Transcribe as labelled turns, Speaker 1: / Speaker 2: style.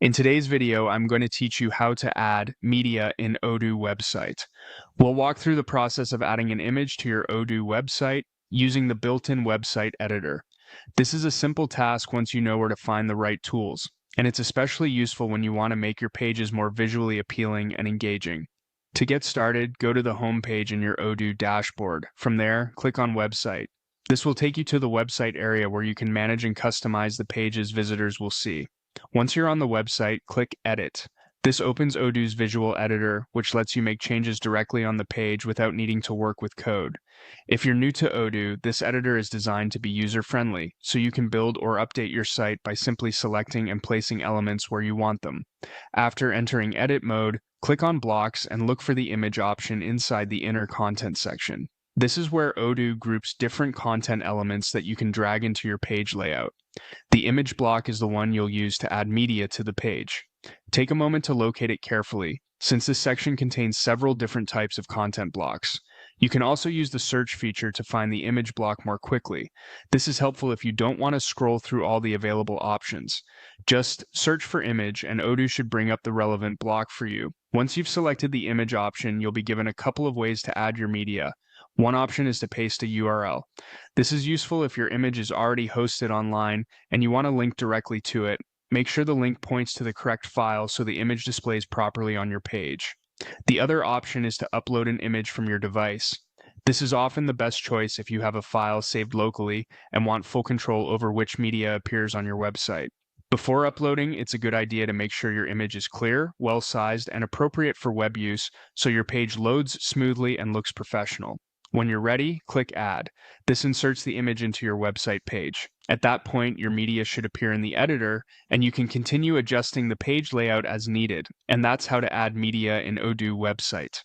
Speaker 1: In today's video, I'm going to teach you how to add media in Odoo website. We'll walk through the process of adding an image to your Odoo website using the built-in website editor. This is a simple task once you know where to find the right tools, and it's especially useful when you want to make your pages more visually appealing and engaging. To get started, go to the home page in your Odoo dashboard. From there, click on Website. This will take you to the website area where you can manage and customize the pages visitors will see. Once you're on the website, click Edit. This opens Odoo's visual editor, which lets you make changes directly on the page without needing to work with code. If you're new to Odoo, this editor is designed to be user-friendly, so you can build or update your site by simply selecting and placing elements where you want them. After entering Edit mode, click on Blocks and look for the image option inside the Inner Content section. This is where Odoo groups different content elements that you can drag into your page layout. The image block is the one you'll use to add media to the page. Take a moment to locate it carefully, since this section contains several different types of content blocks. You can also use the search feature to find the image block more quickly. This is helpful if you don't want to scroll through all the available options. Just search for image and Odoo should bring up the relevant block for you. Once you've selected the image option, you'll be given a couple of ways to add your media. One option is to paste a URL. This is useful if your image is already hosted online and you want to link directly to it. Make sure the link points to the correct file so the image displays properly on your page. The other option is to upload an image from your device. This is often the best choice if you have a file saved locally and want full control over which media appears on your website. Before uploading, it's a good idea to make sure your image is clear, well-sized, and appropriate for web use so your page loads smoothly and looks professional. When you're ready, click Add. This inserts the image into your website page. At that point, your media should appear in the editor, and you can continue adjusting the page layout as needed. And that's how to add media in Odoo website.